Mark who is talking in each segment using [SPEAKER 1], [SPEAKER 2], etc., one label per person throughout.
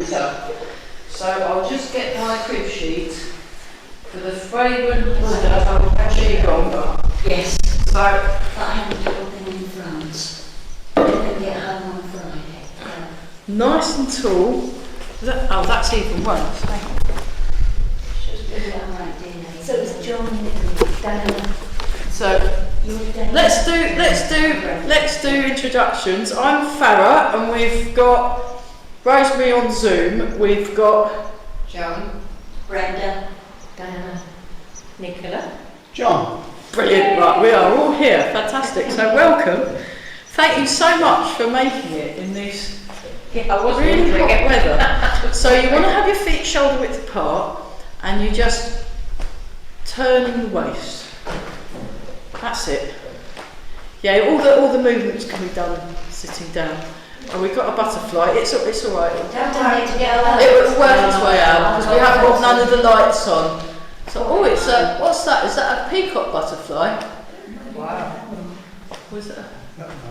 [SPEAKER 1] So I'll just get my crib sheet for the fragrant Qigong.
[SPEAKER 2] Yes.
[SPEAKER 1] So
[SPEAKER 2] but I haven't told them in France. They're going to get home on Friday.
[SPEAKER 1] nice and tall. That's even worse.
[SPEAKER 2] So it's John and Diana.
[SPEAKER 1] So let's do introductions. I'm Farah, and we've got Rosemary on Zoom. We've got
[SPEAKER 2] Joan, Brenda, Diana, Nicola,
[SPEAKER 3] John.
[SPEAKER 1] brilliant. Right, we are all here. Fantastic. So welcome. Thank you so much for making it in this really hot weather. So you want to have your feet shoulder width apart, and you just turn the waist. That's it. Yeah, all the movements can be done sitting down. And we've got a butterfly. It's all right.
[SPEAKER 2] Don't need to get out.
[SPEAKER 1] It will work its way out because we haven't got none of the lights on. So it's a, what's that? Is that a peacock butterfly?
[SPEAKER 2] Wow.
[SPEAKER 1] What is it?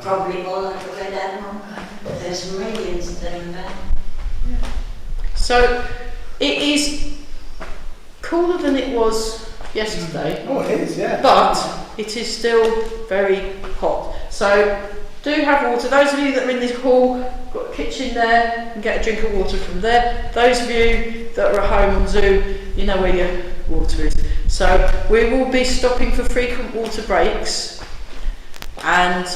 [SPEAKER 2] Probably more like a red animal. There's millions of them there.
[SPEAKER 1] So it is cooler than it was yesterday.
[SPEAKER 3] Oh, it is, yeah.
[SPEAKER 1] But it is still very hot. So do have water. Those of you that are in this hall, got a kitchen there, and get a drink of water from there. Those of you that are at home on Zoom, you know where your water is. So we will be stopping for frequent water breaks. And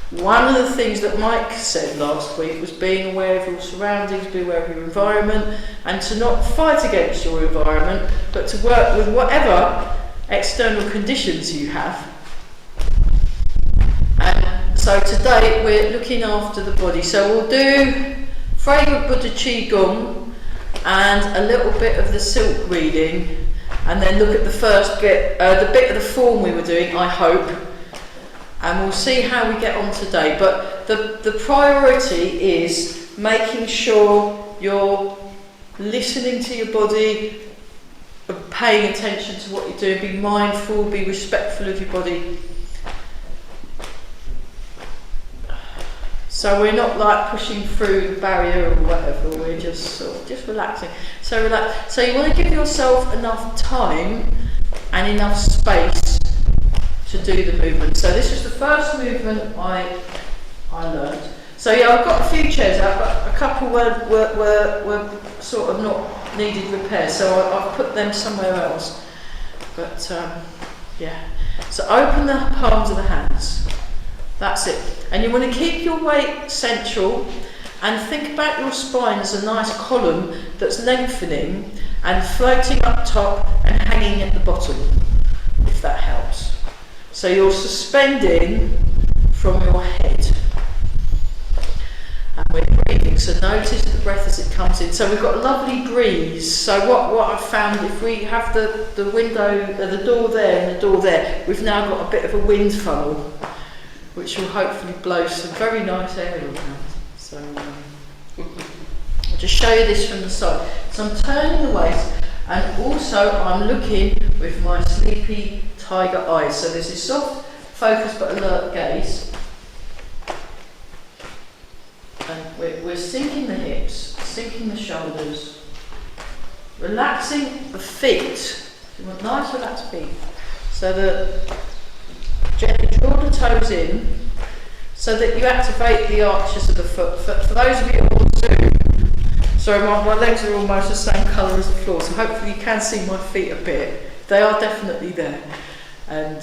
[SPEAKER 1] one of the things that Mike said last week was being aware of your surroundings, be aware of your environment, and to not fight against your environment, but to work with whatever external conditions you have. And so today we're looking after the body. So we'll do fragrant Buddha Qigong and a little bit of the silk reading, and then look at the first bit, the bit of the form we were doing, I hope. And we'll see how we get on today. But the priority is making sure you're listening to your body, paying attention to what you're doing, be mindful, be respectful of your body. So we're not like pushing through the barrier or whatever, we're just sort of just relaxing. So relax. So you want to give yourself enough time and enough space to do the movement. So this is the first movement I learned. So yeah, I've got a few chairs out, but a couple were sort of not needed repair, so I've put them somewhere else. But yeah, so open the palms of the hands. That's it. And you want to keep your weight central and think about your spine as a nice column that's lengthening and floating up top and hanging at the bottom, if that helps. So you're suspending from your head. And we're breathing, so notice the breath as it comes in. So we've got a lovely breeze. So what I've found, if we have the window, the door there and the door there, we've now got a bit of a wind funnel, which will hopefully blow some very nice air around. So I'll just show you this from the side. So I'm turning the waist, and also I'm looking with my sleepy tiger eyes. So there's this soft, focused but alert gaze. And we're sinking the hips, sinking the shoulders, relaxing the feet. You want nice relaxed feet. So that gently draw the toes in so that you activate the arches of the foot. For those of you on Zoom, sorry, my legs are almost the same colour as the floor, so hopefully you can see my feet a bit. They are definitely there. And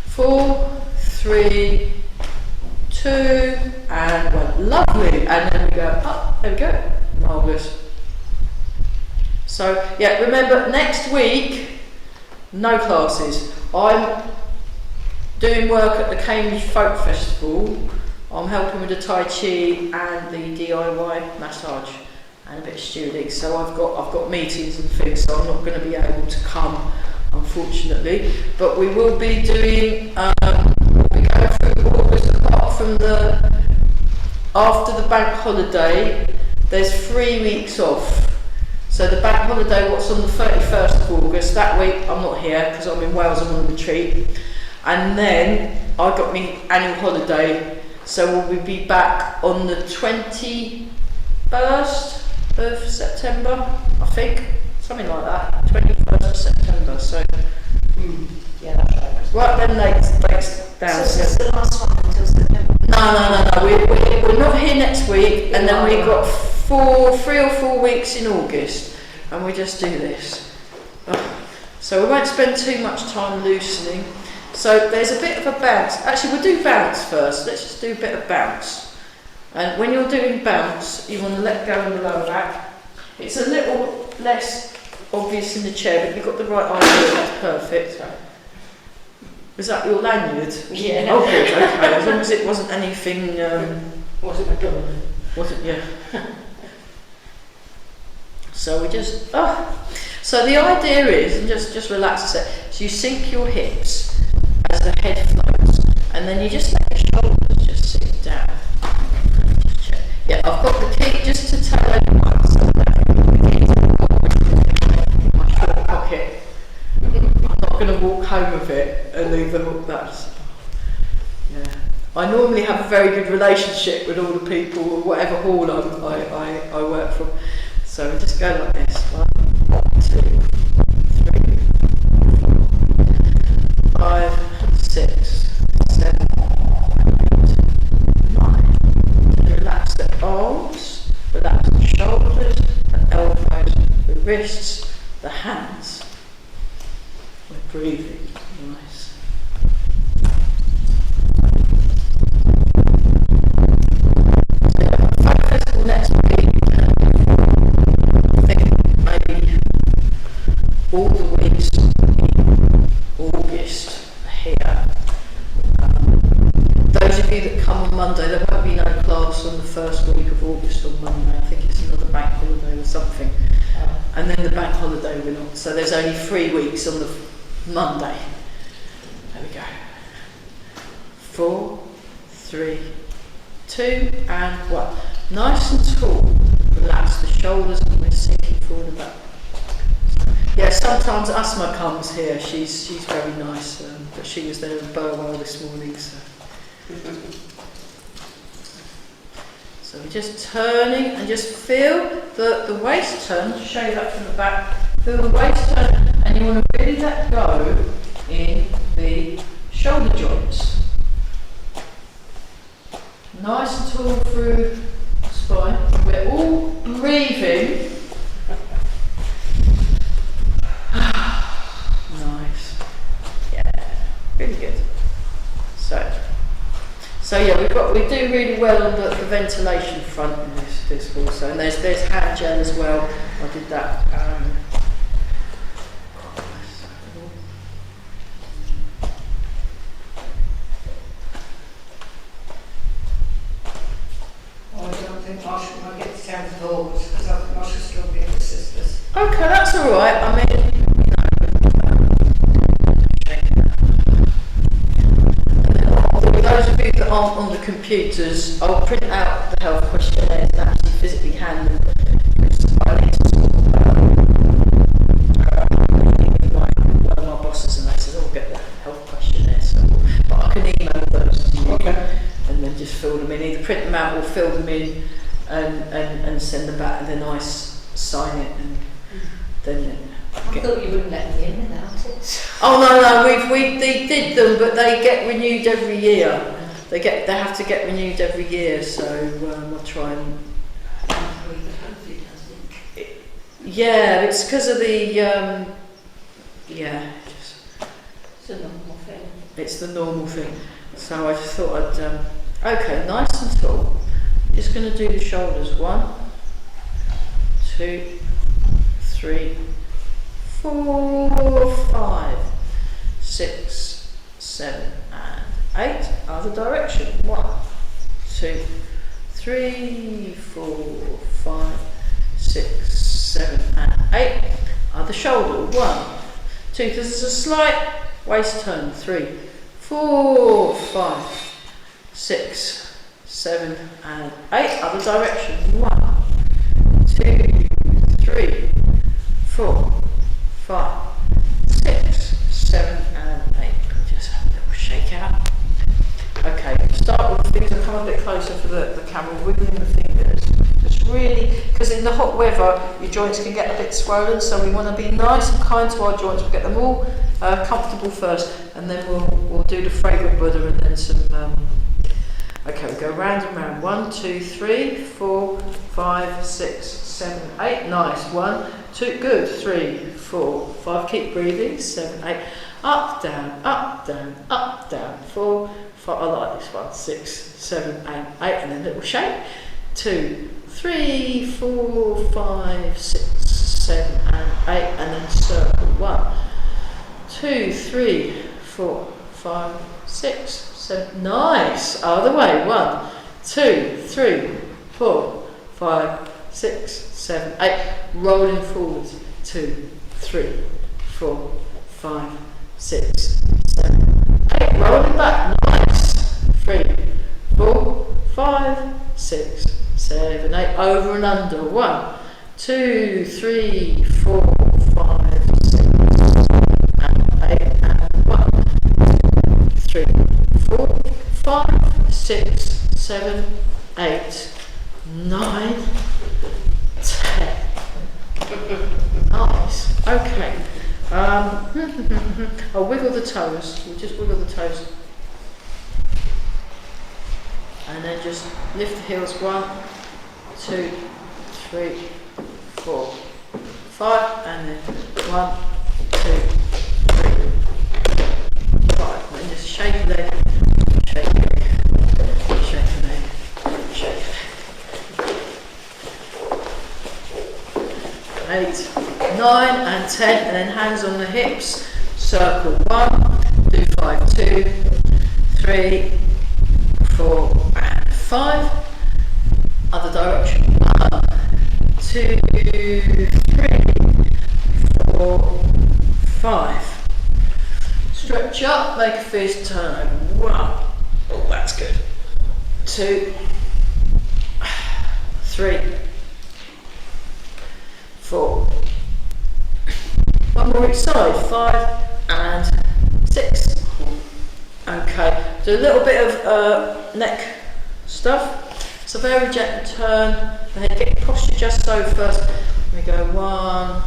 [SPEAKER 1] 4, 3, 2, and 1. Lovely. And then we go up. There we go. Marvellous. So yeah, remember next week, no classes. I'm doing work at the Cambridge Folk Festival. I'm helping with the Tai Chi and the DIY massage and a bit of stewarding. So I've got meetings and things, so I'm not going to be able to come, unfortunately. But we will be doing, we'll be going through August, apart from after the bank holiday, there's 3 weeks off. So the bank holiday, what's on the 31st of August, that week I'm not here because I'm in Wales, I'm on a retreat. And then I got my annual holiday, so we'll be back on the 28th 21st of September, I think, something like that, 21st of September, so
[SPEAKER 2] Yeah, that's right.
[SPEAKER 1] right then dates down.
[SPEAKER 2] So this is the last one until September?
[SPEAKER 1] No, we're not here next week, and then we've got 3 or 4 weeks in August, and we just do this. So we won't spend too much time loosening. So there's a bit of a bounce. Actually, we'll do bounce first. Let's just do a bit of bounce. And when you're doing bounce, you want to let go of the lower back. It's a little less obvious in the chair, but you've got the right idea. That's perfect. Was that your lanyard?
[SPEAKER 2] Yeah.
[SPEAKER 1] Oh, good. Okay. As long as it wasn't anything.
[SPEAKER 2] Wasn't a gun.
[SPEAKER 1] Wasn't, yeah. So we just, so the idea is, and just relax a sec, so you sink your hips as the head floats, and then you just let your shoulders just sink down. Just check. Yeah, I've got the key, just to tell everyone, so my short pocket. I'm not going to walk home with it and leave the hook, that's, yeah. I normally have a very good relationship with all the people, or whatever hall I work from. So we just go like this. 1, 2, 3, 4, 5, 6, 7, 8, 9. Relax the arms, relax the shoulders, the elbows, the wrists, the hands. We're breathing. Nice. So next week. Maybe all the weeks in August are here. Those of you that come on Monday, there won't be no class on the first week of August on Monday. I think it's another bank holiday or something. And then the bank holiday we're not. So there's only 3 weeks on the Monday. There we go. 4, 3, 2, and 1. Nice and tall. Relax the shoulders and we're sinking forward and back. Yeah, sometimes Asma comes here. She's very nice, but she was there in Burwell this morning. So we're just turning and just feel the waist turn. I'll show you that from the back. Feel the waist turn, and you want to really let go in the shoulder joints. Nice and tall through the spine. We're all breathing. Nice. Yeah, really good. So yeah, we do really well on the ventilation front in this also, and there's hand gel as well. I did that.
[SPEAKER 2] Because I think I should still be with sisters.
[SPEAKER 1] Okay, that's all right. I mean, for those of you that aren't on the computers, I'll print out the health questionnaires and actually physically hand them. I need to sort one of my bosses, and they said, "Oh, get the health questionnaire." So, but I can email those to you, and then just fill them in. Either print them out or fill them in. And send them back, and then I sign it, and then.
[SPEAKER 2] I thought you wouldn't let me in without it.
[SPEAKER 1] Oh no, we did them, but they get renewed every year. They have to get renewed every year, so I'll try and. Yeah, it's because of the
[SPEAKER 2] It's a normal thing.
[SPEAKER 1] It's the normal thing. So I just thought I'd okay, nice and tall. Just going to do the shoulders. 1, 2, 3, 4, 5, 6, 7, and 8. Other direction. 1, 2, 3, 4, 5, 6, 7, and 8. Other shoulder. 1, 2. Because there's a slight waist turn. 3, 4, 5, 6, 7 and 8. Other direction. 1, 2, 3, 4, 5, 6, 7 and 8. Just have a little shake out. Okay, start with things that come a bit closer for the camera. we're wiggling the fingers. Just really, because in the hot weather, your joints can get a bit swollen, so we want to be nice and kind to our joints. We'll get them all comfortable first, and then we'll do the fragrant Buddha and then some. Okay, we go round and round. 1, 2, 3, 4, 5, 6, 7, 8. Nice. 1, 2. Good. 3, 4, 5. Keep breathing. 7, 8. Up, down, up, down, up, down. 4, 5. I like this one. 6, 7, 8, 8, and then little shake. 2, 3, 4, 5, 6, 7, and 8, and then circle. 1, 2, 3, 4, 5, 6, 7. Nice. Other way. 1, 2, 3, 4, 5, 6, 7, 8. Rolling forwards. 2, 3, 4, 5, 6, 7, 8. Rolling back. Nice. 3, 4, 5, 6, 7, 8. Over and under. 1, 2, 3, 4, 5, 6, 7, 8, and 1, 2, 3, 4, 5, 6, 7, 8, 9, 10. Nice. Okay. I'll wiggle the toes. We'll just wiggle the toes. And then just lift the heels. 1, 2, 3, 4, 5, and then 1, 2, 3, 5. And then just shake the leg, shake the leg, shake the leg, shake the leg. 8, 9, and 10, and then hands on the hips. Circle. 1, 2, 5, 2, 3, 4, and 5. Other direction. 1, 2, 3, 4, 5. Stretch up, make a fist turn over. 1. Oh, that's good. 2, 3, 4. One more each side. 5 and 6. Okay, do a little bit of neck stuff. It's a very gentle turn. The head, get posture just so first. We go 1,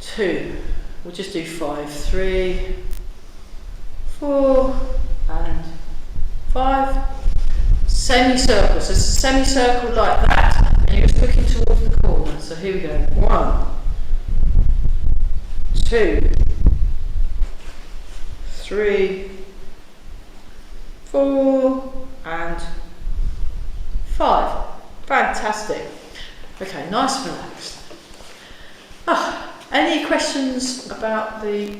[SPEAKER 1] 2. We'll just do 5, 3, 4, and 5. Semicircle. So it's a semicircle like that, and you're just looking towards the corner. So here we go. 1, 2, 3, 4, and 5. Fantastic. Okay, nice and relaxed. Any questions about the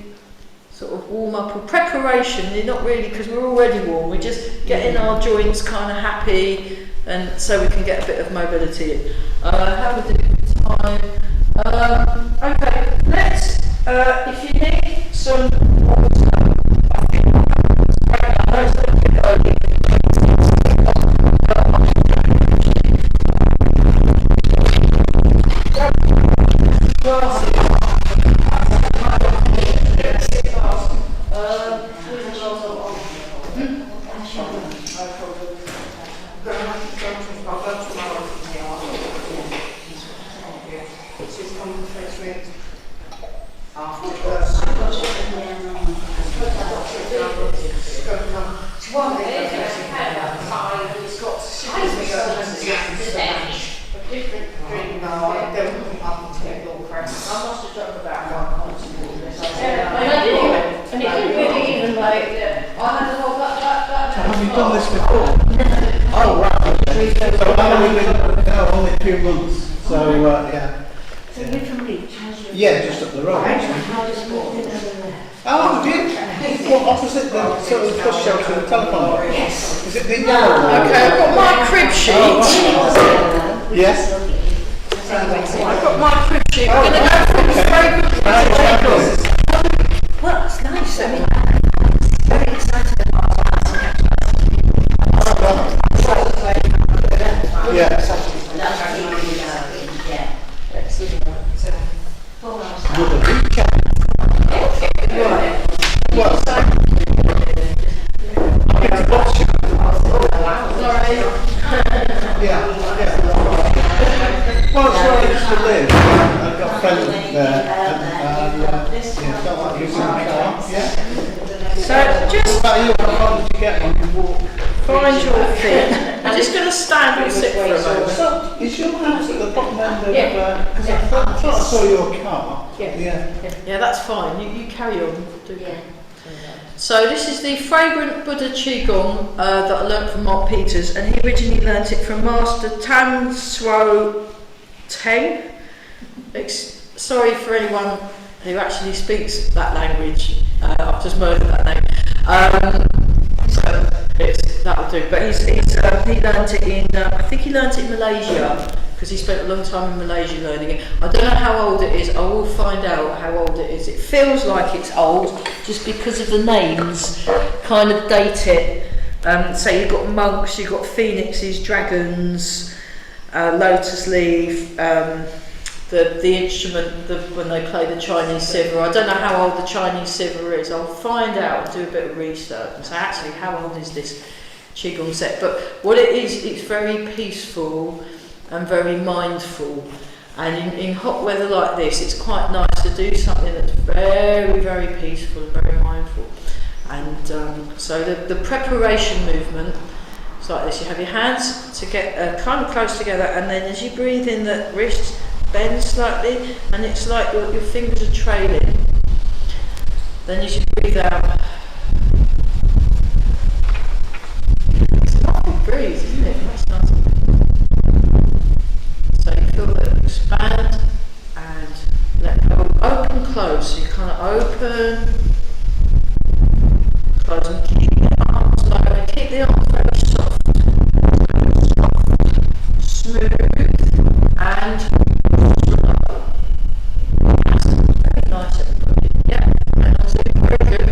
[SPEAKER 1] sort of warm up or preparation? They're not really, because we're already warm. We're just getting our joints kind of happy, and so we can get a bit of mobility in. How we do time? Okay, let's. If you need some water, I think I know it's a little bit early.
[SPEAKER 3] Have you done this before? Oh, right. Okay. So only 2 months. So, yeah.
[SPEAKER 2] So you're from Leach?
[SPEAKER 3] Yeah, just up the road. Oh, did you? What, opposite the sort of bus shelter and the telephone box?
[SPEAKER 2] Yes.
[SPEAKER 3] Is it the yellow one?
[SPEAKER 1] Okay, I've got my crib sheet.
[SPEAKER 3] Yes.
[SPEAKER 1] I've got my crib sheet. We're going to go for the fragrance.
[SPEAKER 2] Well, it's nice. I mean, I'm very excited about
[SPEAKER 3] Yeah. With a weekend. Well, I'm going to watch you.
[SPEAKER 1] Sorry.
[SPEAKER 3] Yeah. Well, it's where I used to live. I've got friends there. Yeah, don't like using my car. Yeah.
[SPEAKER 1] So just
[SPEAKER 3] What about you? How far did you get when you walk?
[SPEAKER 1] find your feet. I'm just going to stand or sit for a moment.
[SPEAKER 3] So, is your house at the bottom end of, because I thought I saw your car.
[SPEAKER 1] Yeah, that's fine. You carry on. Do
[SPEAKER 2] Yeah.
[SPEAKER 1] So this is the fragrant Buddha Qigong that I learnt from Mark Peters, and he originally learnt it from Master Tan Suo Teng. Sorry for anyone who actually speaks that language. I've just murdered that name. So that'll do. But he learnt it in. I think he learnt it in Malaysia, because he spent a long time in Malaysia learning it. I don't know how old it is. I will find out how old it is. It feels like it's old just because of the names kind of date it. So you've got monks, you've got phoenixes, dragons, lotus leaf, the instrument when they play the Chinese cipher. I don't know how old the Chinese cipher is. I'll find out and do a bit of research and say actually how old is this Qigong set. But what it is, it's very peaceful and very mindful, and in hot weather like this it's quite nice to do something that's very, very peaceful and very mindful. And so the preparation movement is like this. You have your hands to get kind of close together, and then as you breathe in, the wrists bend slightly, and it's like your fingers are trailing. Then as you breathe out, it's lovely breeze, isn't it? That's nice. So you feel that expand and let go, open, close. So you kind of open, close, and keep the arms low, and keep the arms very soft, smooth, and slow. That's very nice, everybody. Yeah, that's very good.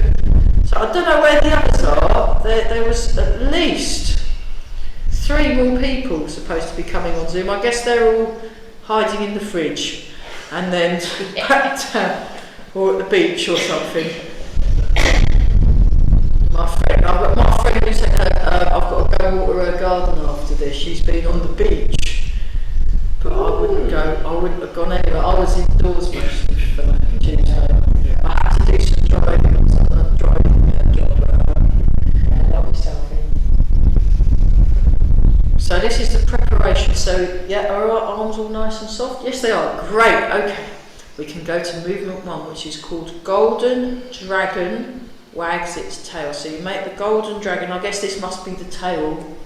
[SPEAKER 1] So I don't know where the others are. There was at least 3 more people supposed to be coming on Zoom. I guess they're all hiding in the fridge and then back down, or at the beach or something. My friend who said I've got to go water her garden after this. She's been on the beach, but I wouldn't have gone anywhere. I was indoors most of Tuesday. I had to do some driving or something, driving job. Lock myself in. So this is the preparation. So yeah, are our arms all nice and soft? Yes, they are. Great. Okay, we can go to movement 1, which is called Golden Dragon Wags Its Tail. So you make the golden dragon. I guess this must be the tail.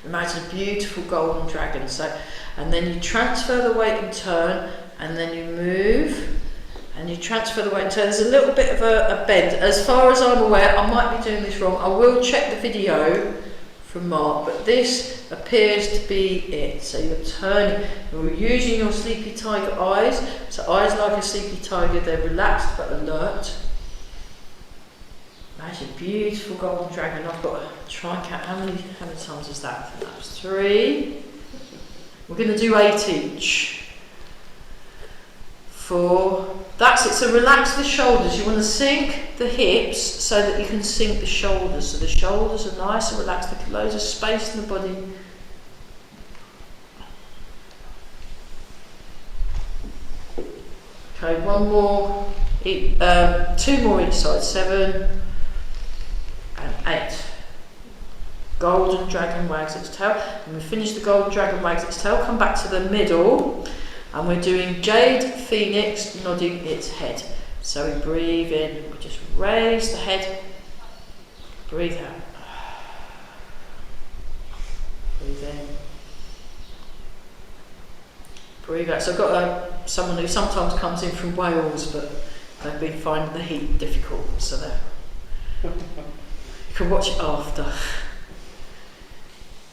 [SPEAKER 1] Imagine a beautiful golden dragon. So, and then you transfer the weight and turn, and then you move, and you transfer the weight and turn. There's a little bit of a bend. As far as I'm aware, I might be doing this wrong. I will check the video from Mark, but this appears to be it. So you're turning, you're using your sleepy tiger eyes. So eyes like a sleepy tiger, they're relaxed but alert. Imagine beautiful golden dragon. I've got to try and count how many times is that? I think that was 3. We're going to do 8 each. 4. That's it. So relax the shoulders. You want to sink the hips so that you can sink the shoulders. So the shoulders are nice and relaxed. There's loads of space in the body. Okay, 1 more. 2 more each side. 7 and 8. Golden dragon wags its tail. When we finish the golden dragon wags its tail, come back to the middle. And we're doing Jade Phoenix nodding its head. So we breathe in, we just raise the head, breathe out. Breathe in. Breathe out. So I've got someone who sometimes comes in from Wales, but they've been finding the heat difficult, so you can watch it after.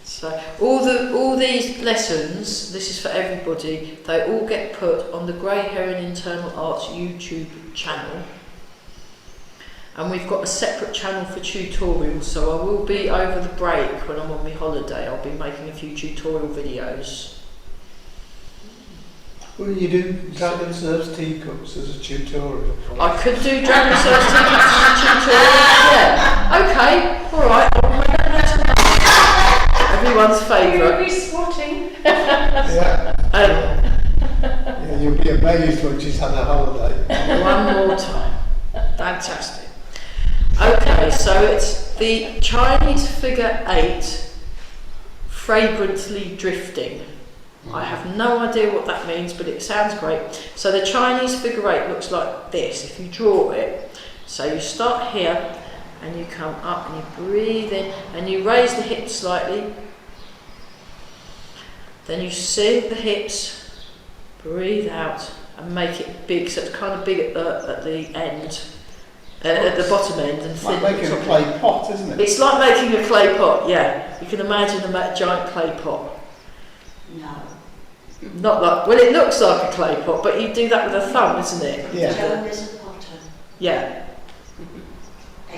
[SPEAKER 1] So all these lessons, this is for everybody, they all get put on the Grey Heron Internal Arts YouTube channel. And we've got a separate channel for tutorials, so I will be over the break when I'm on my holiday, I'll be making a few tutorial videos.
[SPEAKER 3] Will you do Dragon Serves Teacups as a tutorial?
[SPEAKER 1] I could do Dragon Serves Teacups as a tutorial, yeah. Okay, alright, I'll make that next one. Have you everyone's favourite.
[SPEAKER 4] Be squatting.
[SPEAKER 3] Yeah. Yeah, you'll be amazed when she's had a holiday.
[SPEAKER 1] One more time. Fantastic. Okay, so it's the Chinese figure 8, fragrantly drifting. I have no idea what that means, but it sounds great. So the Chinese figure 8 looks like this, if you draw it. So you start here, and you come up, and you breathe in, and you raise the hips slightly. Then you sink the hips, breathe out, and make it big, so it's kind of big at the end, at the bottom end, and thin.
[SPEAKER 3] Like making a clay pot, isn't it?
[SPEAKER 1] It's like making a clay pot, yeah. You can imagine a giant clay pot.
[SPEAKER 2] No.
[SPEAKER 1] Not like, well, it looks like a clay pot, but you do that with a thumb, isn't it?
[SPEAKER 3] Yeah.
[SPEAKER 2] Joan is a potter.
[SPEAKER 1] Yeah.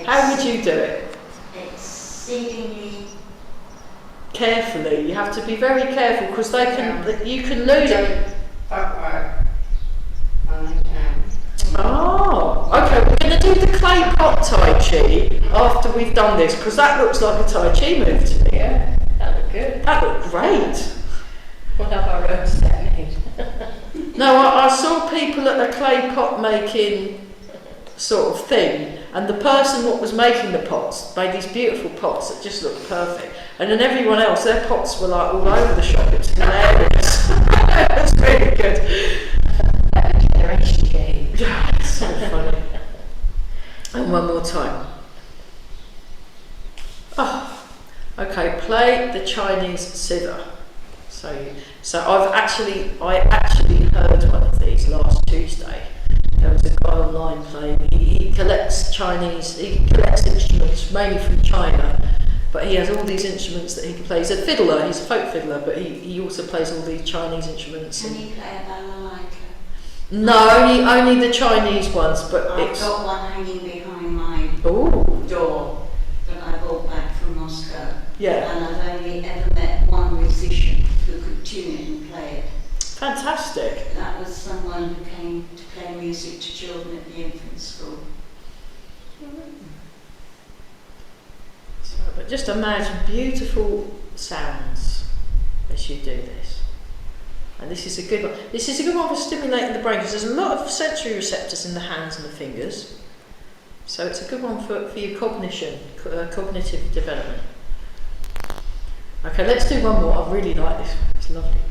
[SPEAKER 1] How would you do it?
[SPEAKER 2] Exceedingly.
[SPEAKER 1] Carefully. You have to be very careful because you can lose it. Oh, okay. We're going to do the clay pot Tai Chi after we've done this because that looks like a Tai Chi move to me.
[SPEAKER 4] Yeah, that looked good.
[SPEAKER 1] That looked great.
[SPEAKER 4] We'll have our own technique.
[SPEAKER 1] No, I saw people at a clay pot making sort of thing, and the person what was making the pots made these beautiful pots that just looked perfect, and then everyone else, their pots were like all over the shop. It was hilarious. It was really good.
[SPEAKER 4] That generation game.
[SPEAKER 1] Yeah, it's so funny. And one more time. Oh, okay. Play the Chinese zither. So I actually heard one of these last Tuesday. There was a guy online playing. He collects instruments mainly from China, but he has all these instruments that he plays. He's a fiddler, he's a folk fiddler, but he also plays all these Chinese instruments.
[SPEAKER 2] Can you play a balalaika?
[SPEAKER 1] No, only the Chinese ones, but
[SPEAKER 2] I've got one hanging behind my
[SPEAKER 1] Ooh.
[SPEAKER 2] door that I brought back from Moscow.
[SPEAKER 1] Yeah.
[SPEAKER 2] And I've only ever met one musician who could tune it and play it.
[SPEAKER 1] Fantastic.
[SPEAKER 2] That was someone who came to play music to children at the infant school.
[SPEAKER 1] So, but just imagine beautiful sounds as you do this. And this is a good one. This is a good one for stimulating the brain because there's a lot of sensory receptors in the hands and the fingers. So it's a good one for your cognitive development. Okay, let's do one more. I really like this one. It's lovely.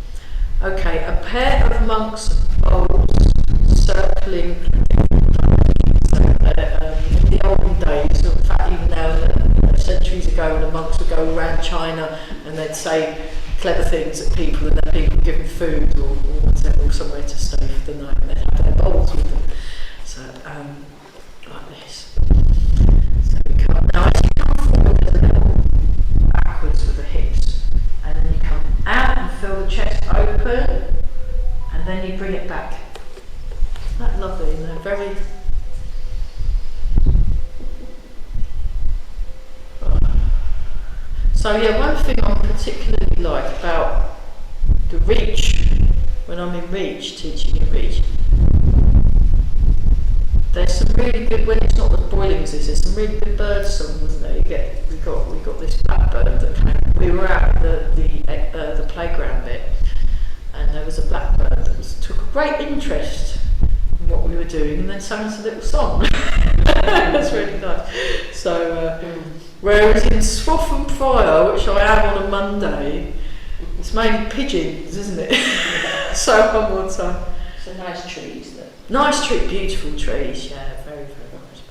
[SPEAKER 1] Okay, a pair of monks' bowls circling in the olden days, in fact even now, centuries ago, when the monks would go around China and they'd say clever things at people and then people would give them food or somewhere to stay for the night and they'd have their bowls with them. So, like this. So we come, now as you come forward a little, backwards with the hips, and then you come out and feel the chest open, and then you bring it back. Isn't that lovely? And they're very... So yeah, one thing I particularly like about the reach, when I'm in reach, teaching in reach, there's some really good, when it's not as boiling as this, there's some really good bird song, wasn't there? We got this blackbird that came. We were out the playground bit, and there was a blackbird that took a great interest in what we were doing, and then sang us a little song. That's really nice. So, whereas in Swaff and Prior, which I am on a Monday, it's mainly pigeons, isn't it? So one more time.
[SPEAKER 4] Some nice trees there.
[SPEAKER 1] Nice tree, beautiful trees, yeah, very, very nice.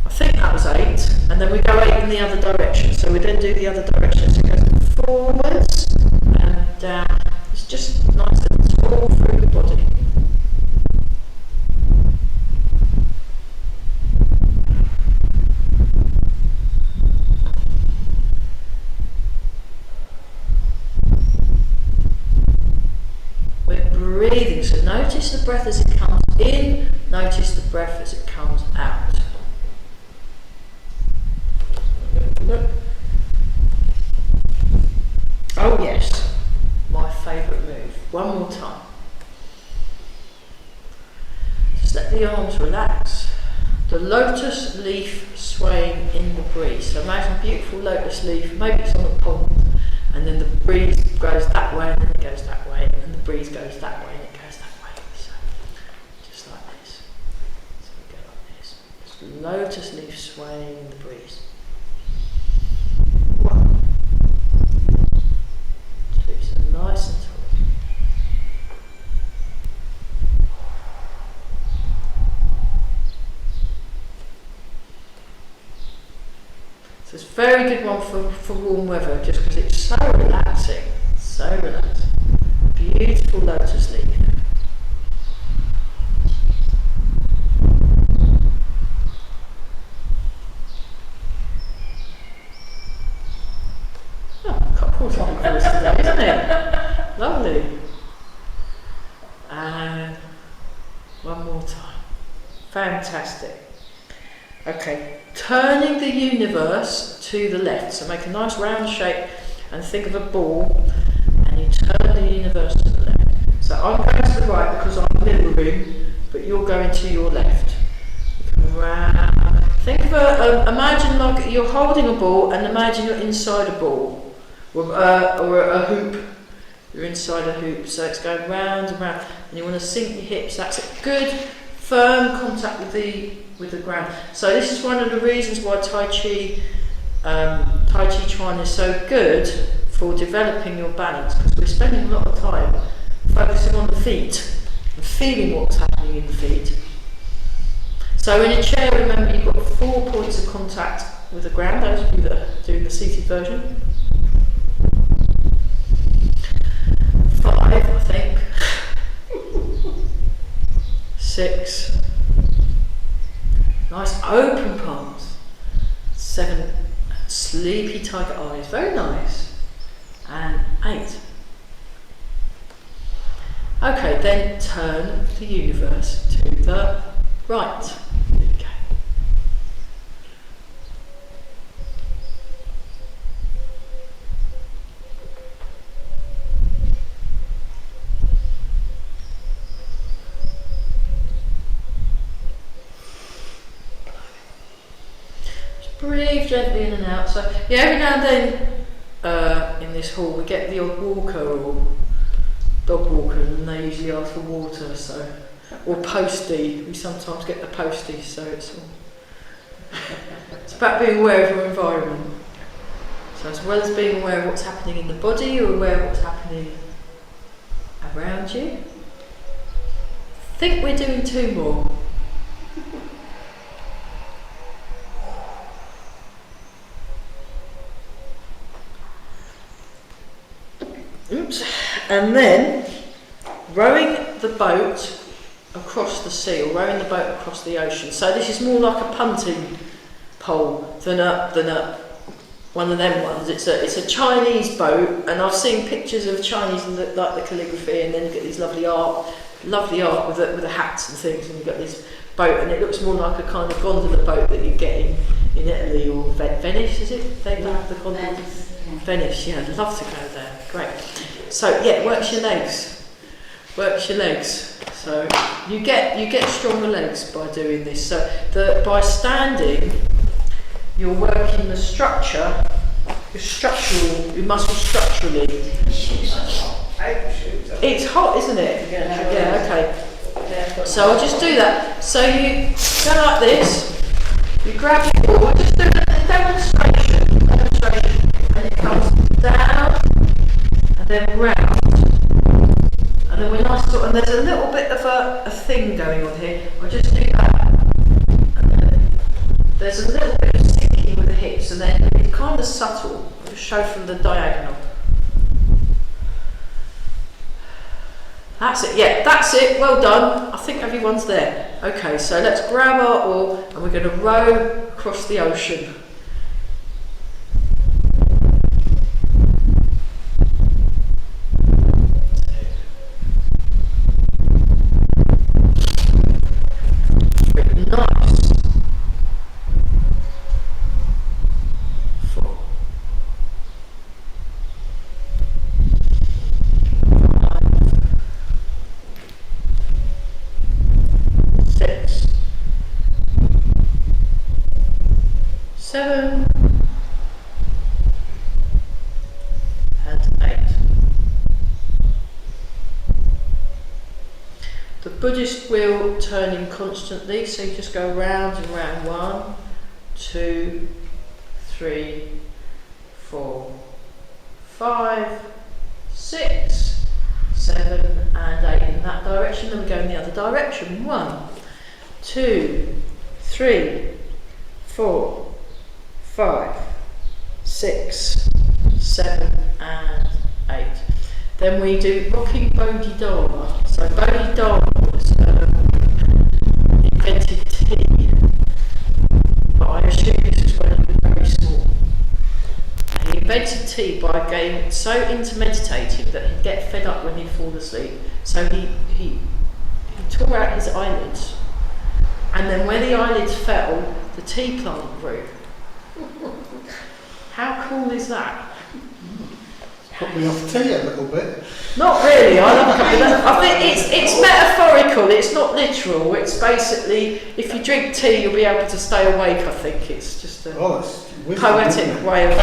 [SPEAKER 1] I think that was 8, and then we go 8 in the other direction, so we then do the other direction, so it goes forwards and down. It's just nice and it's all through the body. Breathing, so notice the breath as it comes in, notice the breath as it comes out. Oh yes, my favourite move. One more time. Just let the arms relax. The lotus leaf sway. swaying in the breeze. So imagine a beautiful lotus leaf, maybe it's on a pond, and then the breeze goes that way, and then it goes that way, and the breeze goes that way, and it goes that way. So just like this. So we go like this. Just lotus leaf swaying in the breeze. 1, 2, so nice and tall. So it's a very good one for warm weather, just because it's so relaxing, so relaxing. Beautiful lotus leaf. Oh, couples on the course today, isn't it? Lovely. And one more time. Fantastic. Okay, turning the universe to the left. So make a nice round shape and think of a ball, and you turn the universe to the left. So I'm going to the right because I'm mirroring, but you're going to your left. Round. Think of imagine like you're holding a ball, and imagine you're inside a ball, or a hoop. You're inside a hoop, so it's going round and round, and you want to sink your hips. That's it. Good, firm contact with the ground. So this is one of the reasons why Tai Chi Chuan is so good for developing your balance, because we're spending a lot of time focusing on the feet and feeling what's happening in the feet. So in a chair, remember you've got 4 points of contact with the ground, those of you that are doing the seated version. 5, I think. 6. Nice open palms. 7. Sleepy tiger eyes. Very nice. And 8. Okay, then turn the universe to the right. Here we go. Breathe gently in and out. So yeah, every now and then in this hall we get the odd walker or dog walker, and they usually ask for water. So, or postie. We sometimes get the postie. So it's about being aware of your environment. So as well as being aware of what's happening in the body, you're aware of what's happening around you. I think we're doing 2 more. Oops. And then rowing the boat across the sea, or rowing the boat across the ocean. So this is more like a punting pole than a one of them ones. It's a Chinese boat, and I've seen pictures of Chinese and like the calligraphy, and then you get these lovely art with the hats and things, and you've got this boat, and it looks more like a kind of gondola boat that you get in Italy or Venice, is it? They have the gondola. Venice, yeah, I'd love to go there. Great. So yeah, works your legs. So you get stronger legs by doing this. So by standing, you're working the structure, your muscles structurally. It's hot, isn't it? Yeah, okay. So I'll just do that. So you go like this, you grab your ball, just do a demonstration, and it comes down, and then round. And then we're nice and there's a little bit of a thing going on here. I'll just do that. And then there's a little bit of sinking with the hips, and then it's kind of subtle. I'll just show from the diagonal. That's it, yeah, that's it, well done. I think everyone's there. Okay, so let's grab our oar, and we're going to row across the ocean. Buddhist wheel turning constantly, so you just go round and round. 1, 2, 3, 4, 5, 6, 7 and 8 in that direction, then we go in the other direction. 1, 2, 3, 4, 5, 6, 7 and 8. Then we do rocking Bodhidharma. So Bodhidharma was invented tea, but I assume this was when he was very small. And he invented tea by getting so into meditating that he'd get fed up when he'd fall asleep. So he tore out his eyelids, and then when the eyelids fell, the tea plant grew. How cool is that?
[SPEAKER 3] Put me off tea a little bit.
[SPEAKER 1] Not really. I think it's metaphorical. It's not literal. It's basically, if you drink tea, you'll be able to stay awake. I think it's just a poetic way of.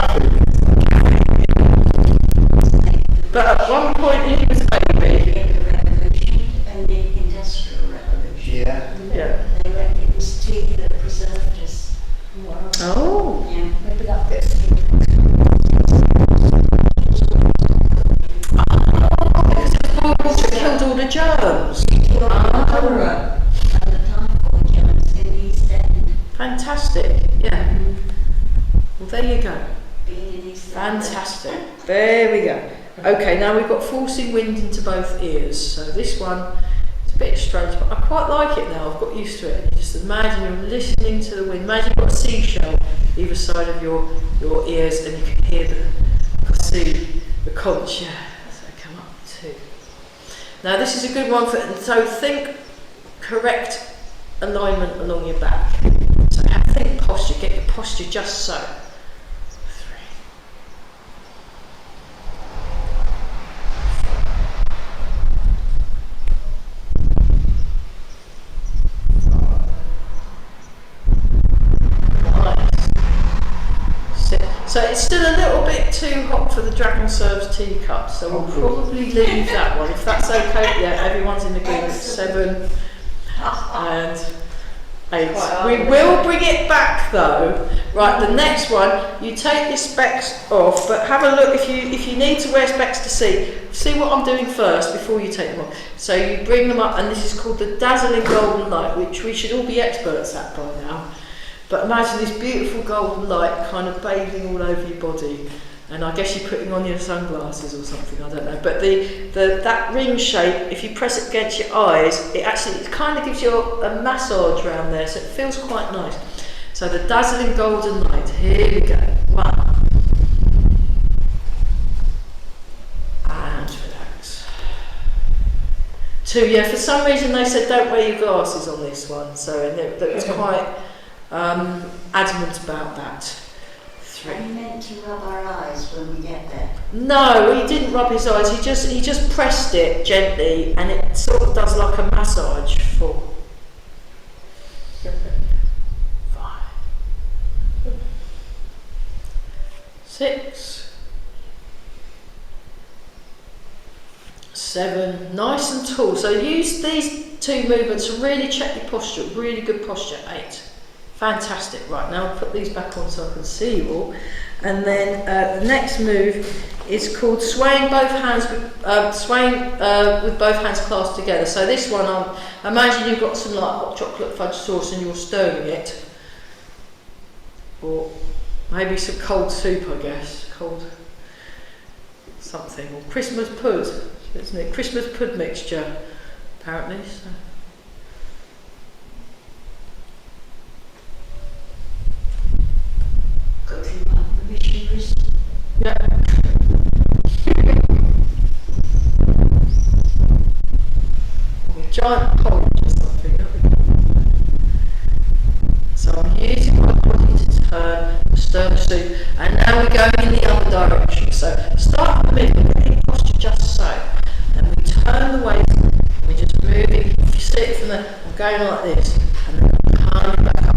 [SPEAKER 1] But at one point, he was a baby.
[SPEAKER 2] The revolution and the industrial revolution.
[SPEAKER 3] Yeah.
[SPEAKER 1] Yeah.
[SPEAKER 2] They reckon it was tea that preserved us.
[SPEAKER 4] Wow.
[SPEAKER 1] Oh.
[SPEAKER 2] Yeah.
[SPEAKER 4] Maybe that bit.
[SPEAKER 1] Water killed all the germs.
[SPEAKER 2] Cholera and the typhoid germs in the East End.
[SPEAKER 1] Fantastic. Yeah. Well, there you go.
[SPEAKER 2] Being in East End.
[SPEAKER 1] Fantastic. There we go. Okay, now we've got forcing wind into both ears. So this one is a bit strange, but I quite like it now. I've got used to it. Just imagine you're listening to the wind. Imagine you've got a seashell either side of your ears, and you can hear the conch. Yeah, as they come up too. Now this is a good one for. So think correct alignment along your back. So think posture. Get your posture just so. So it's still a little bit too hot for the Dragon Serves teacup, so we'll probably leave that one, if that's okay. Yeah, everyone's in agreement. 7 and 8. We will bring it back though. Right, the next one, you take your specs off, but have a look if you need to wear specs to see what I'm doing first before you take them off. So you bring them up, and this is called the dazzling golden light, which we should all be experts at by now. But imagine this beautiful golden light kind of bathing all over your body, and I guess you're putting on your sunglasses or something, I don't know. But that ring shape, if you press it against your eyes, it kind of gives you a massage around there, so it feels quite nice. So the dazzling golden light, here we go. 1. And relax. 2, yeah, for some reason they said don't wear your glasses on this one, so that was quite adamant about that. 3.
[SPEAKER 2] Are you meant to rub our eyes when we get there?
[SPEAKER 1] No, he didn't rub his eyes. He just pressed it gently, and it sort of does like a massage. 4. 5. 6. 7. Nice and tall. So use these 2 movements to really check your posture. Really good posture. 8. Fantastic. Right, now I'll put these back on so I can see you all. And then the next move is called swaying both hands, with both hands clasped together. So this one, imagine you've got some like hot chocolate fudge sauce and you're stirring it, or maybe some cold soup, I guess, cold something, or Christmas pud, isn't it? Christmas pud mixture, apparently. So.
[SPEAKER 2] Cooking up the missionaries.
[SPEAKER 1] Yeah. Giant pot or something. So I'm using my body to turn, stir the soup, and now we're going in the other direction. So start in the middle, get your posture just so, and we turn the waist, and we're just moving. If you see it from there, I'm going like this, and then I'm coming back up.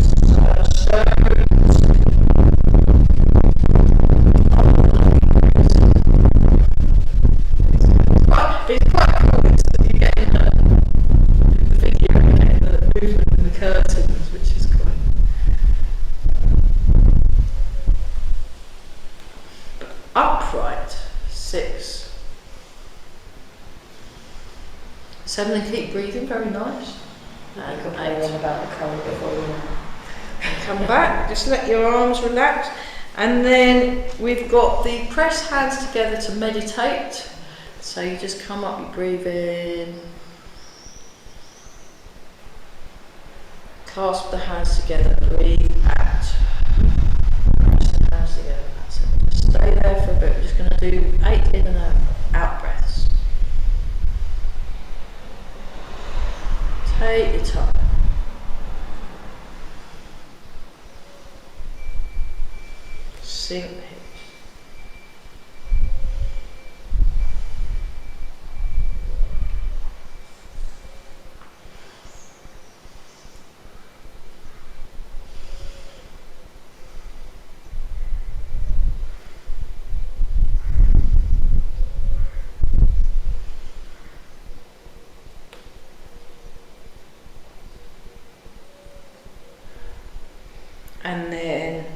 [SPEAKER 1] So stir. It's quite cool, you get in there. upright. 6, 7, and keep breathing, very nice. And
[SPEAKER 4] Could play on
[SPEAKER 1] 8.
[SPEAKER 4] about the cold before you know.
[SPEAKER 1] Come back, just let your arms relax. And then we've got the press hands together to meditate. So you just come up, you breathe in. Clasp the hands together, breathe out. Press the hands together, that's it. Just stay there for a bit. We're just going to do 8 in and out breaths. Take your time. Sink the hips. And then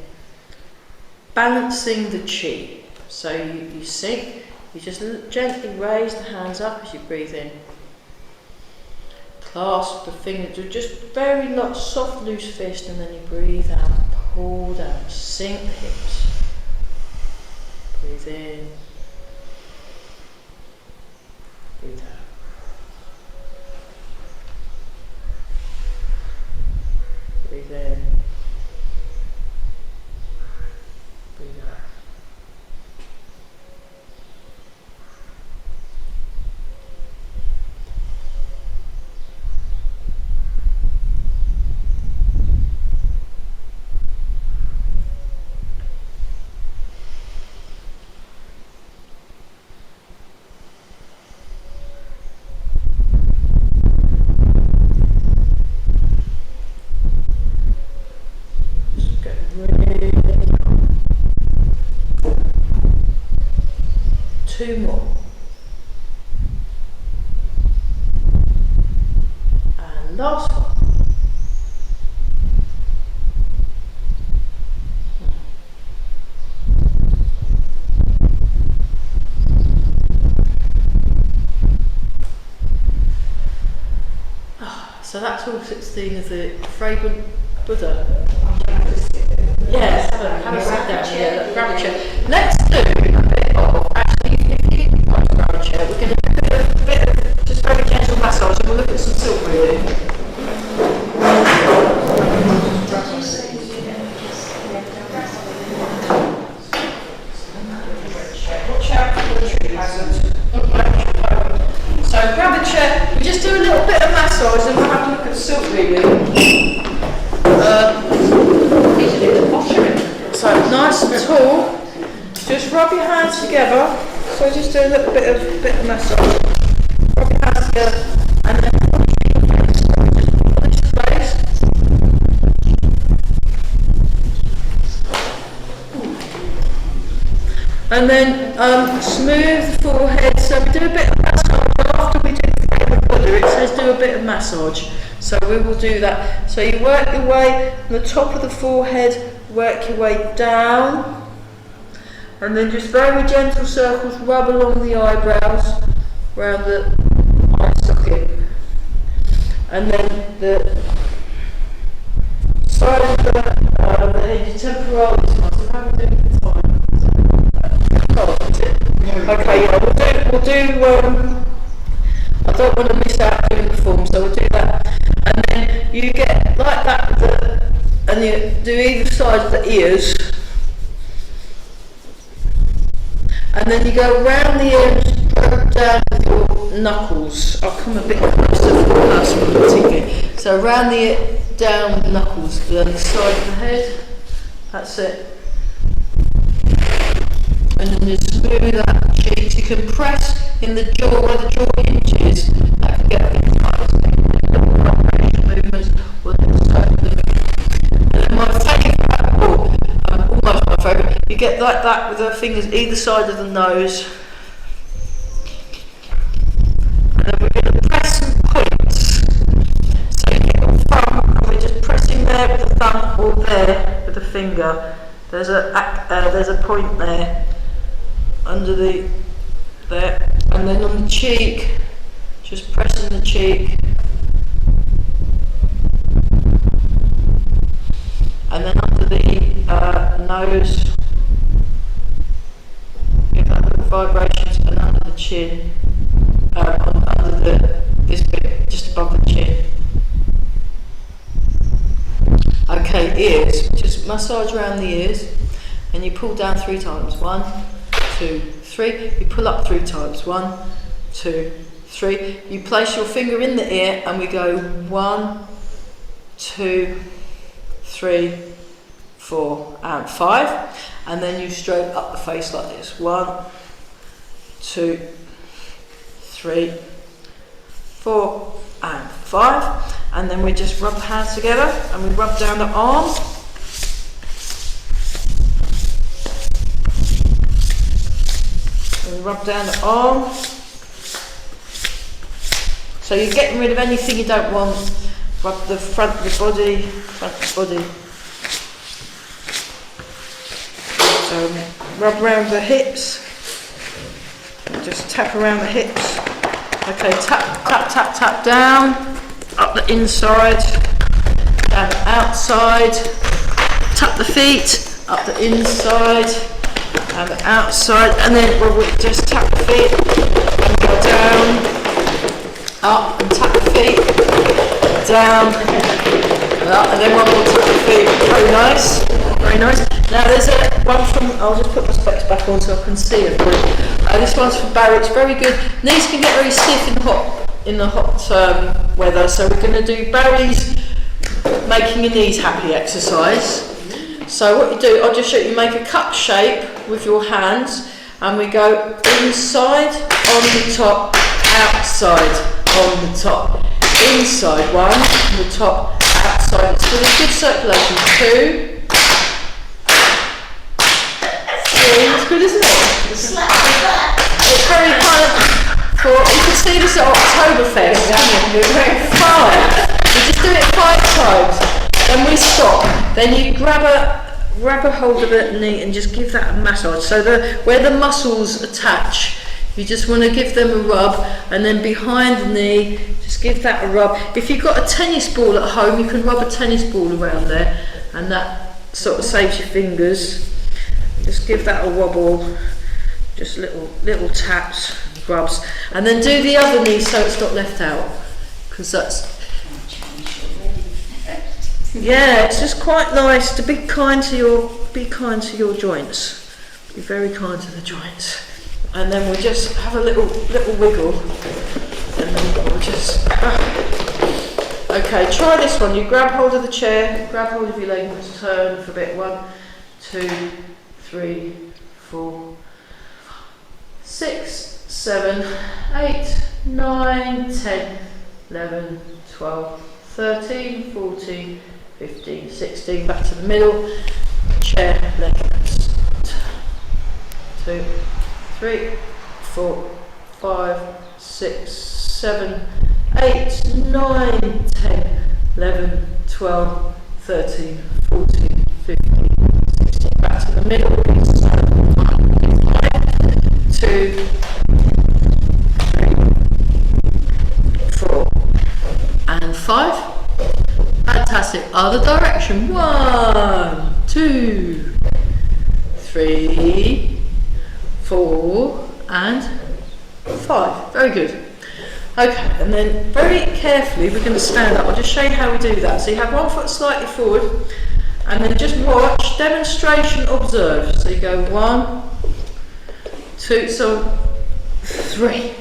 [SPEAKER 1] balancing the chi. So you sink, you just gently raise the hands up as you breathe in. Clasp the fingers, just very soft loose fist, and then you breathe out, pull down, sink the hips. Breathe in, breathe out. Breathe in. Breathe out. Just get really calm. 2 more. And last one. So that's all 16 of the fragrant Buddha. Yes, have a sit down. Yeah, grab a chair. Let's do a bit of, actually, if you get quite to grab a chair, we're going to do a bit of just very gentle massage, and we'll look at some silk breathing. So grab a chair, we just do a little bit of massage, and we'll have a look at silk breathing. So nice and tall, just rub your hands together. So just do a little bit of massage. Rub your hands together, and then polish the face. And then smooth the forehead. So we do a bit of massage after we do the Buddha. It says do a bit of massage. So we will do that. So you work your way from the top of the forehead, work your way down, and then just very gentle circles, rub along the eyebrows, around the eye socket, and then the side of the head, your temporalis muscle. How are we doing the time? Okay, yeah, we'll do. I don't want to miss out doing the form, so we'll do that. And then you get like that with and you do either side of the ears. And then you go round the ears, probe down with your knuckles. I'll come a bit closer for possibility. So round the down knuckles, down the side of the head. That's it. And then just smooth out the cheeks. You can press in the jaw where the jaw hinges. That can get a bit tight. Movements will start the movement. And then my favourite, almost my favourite, you get like that with the fingers either side of the nose. And then we're going to press some points. So you get your thumb, and we're just pressing there with the thumb or there with the finger. There's a point there. under the there, and then on the cheek, just pressing the cheek, and then under the nose, give that little vibrations, and under the chin, under this bit, just above the chin. Okay, ears, just massage around the ears, and you pull down 3 times. 1, 2, 3. You pull up 3 times. 1, 2, 3. You place your finger in the ear, and we go 1, 2, 3, 4, and 5. And then you stroke up the face like this. 1, 2, 3, 4, and 5. And then we just rub the hands together, and we rub down the arm. And rub down the arm. So you're getting rid of anything you don't want. Rub the front of the body, So rub around the hips. Just tap around the hips. Okay, tap, tap, tap, tap down. Up the inside, down the outside, tap the feet, up the inside, and the outside, and then we'll just tap the feet, and go down, up, and tap the feet, down, and up, and then one more tap the feet. Very nice, very nice. Now there's one from, I'll just put my specs back on so I can see it. This one's from Barry, it's very good. Knees can get very stiff in the hot weather, so we're going to do Barry's making your knees happy exercise. So what you do, I'll just show you, make a cup shape with your hands, and we go inside, on the top, outside, on the top, inside, 1, on the top, outside. It's really good circulation. 2, 3, it's good, isn't it? It's very kind of, you can see this at Oktoberfest, can't you? 5. You just do it 5 times, then we stop. Then you grab a hold of the knee and just give that a massage. So where the muscles attach, you just want to give them a rub, and then behind the knee, just give that a rub. If you've got a tennis ball at home, you can rub a tennis ball around there, and that sort of saves your fingers. Just give that a wobble, just little taps. Rubs, and then do the other knee so it's not left out, because that's, yeah, it's just quite nice to be kind to your joints. Be very kind to the joints, and then we'll just have a little wiggle, and then we'll just okay, try this one. You grab hold of the chair, grab hold of your leg, and just turn for a bit. 1, 2, 3, 4, 6, 7, 8, 9, 10, 11, 12, 13, 14, 15, 16, back to the middle, chair, leg, 2, 3, 4, 5, 6, 7, 8, 9, 10, 11, 12, 13, 14, 15, 16, back to the middle, 2, 4, and 5. Fantastic. Other direction. 1, 2, 3, 4, and 5. Very good. Okay, and then very carefully we're going to stand up. I'll just show you how we do that. So you have one foot slightly forward, and then just watch, demonstration, observe. So you go 1, 2, so 3.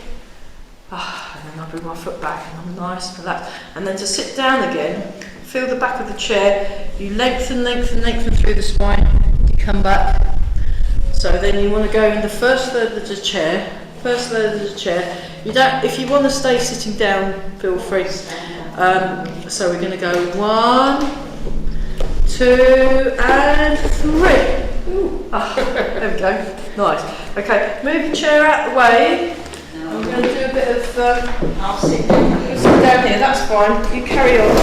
[SPEAKER 1] And then I bring my foot back and I'm nice, relaxed. And then to sit down again, feel the back of the chair, you lengthen through the spine, you come back. So then you want to go in the first third of the chair, You don't, if you want to stay sitting down, feel free. So we're going to go 1, 2, and 3. Ooh. There we go. Nice. Okay, move the chair out of the way. I'm going to do a bit of.
[SPEAKER 2] I'll sit down here.
[SPEAKER 1] Sit down here. That's fine. You carry on.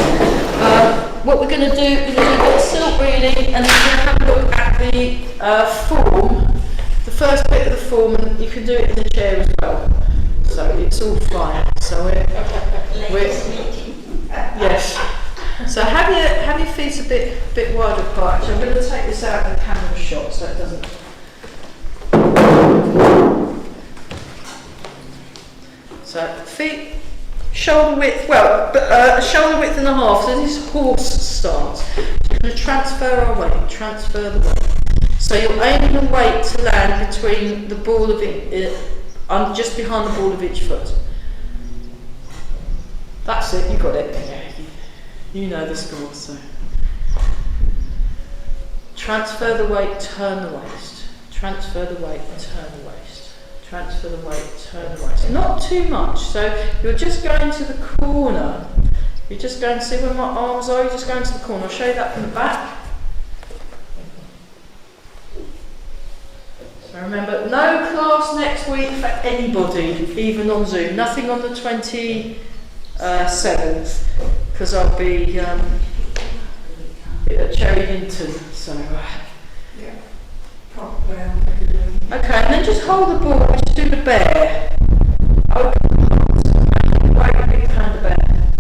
[SPEAKER 1] What we're going to do is we're going to do a silk reading, and then we're going to have a look at the first bit of the form, and you can do it in the chair as well. So it's all fine. So we're yes. So have your feet a bit wide apart. So I'm going to take this out of the camera shot so it doesn't. So feet shoulder width, shoulder width and a half. So this is horse stance. So we're going to transfer our weight, transfer the weight. So you're aiming the weight to land between the ball of it, just behind the ball of each foot. That's it. You got it. You know the score. So transfer the weight, turn the waist. Transfer the weight, turn the waist. Transfer the weight, turn the waist. Not too much. So you're just going to the corner. You're just going to see where my arms are. You're just going to the corner. I'll show you that from the back. So remember, no class next week for anybody, even on Zoom. Nothing on the 27th, because I'll be at Cherry Hinton. So. Okay, and then just hold the ball, just do the bear. Open the heart, right, big hand the bear.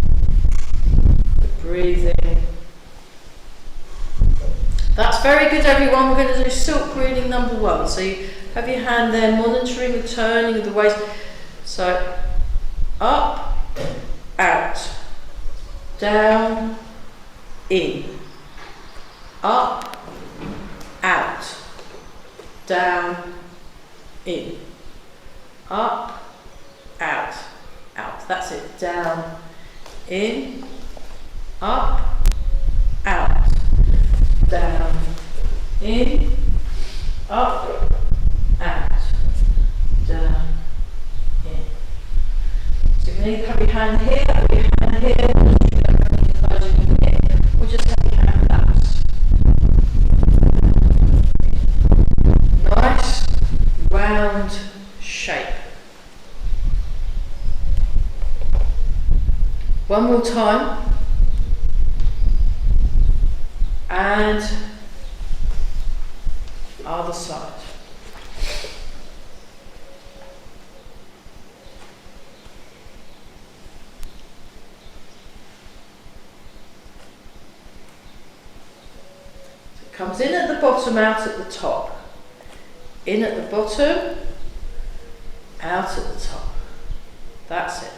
[SPEAKER 1] Breathing. That's very good, everyone. We're going to do silk breathing number 1. So you have your hand there, monitoring the turning of the waist. So up, out, down, in, up, out, down, in, up, out, out. That's it. Down, in, up, out, down, in, up, out, down, in. So you need to have your hand here, have your hand here, or just have your hand relaxed. Nice round shape. One more time. And other side. So it comes in at the bottom, out at the top. In at the bottom, out at the top. That's it.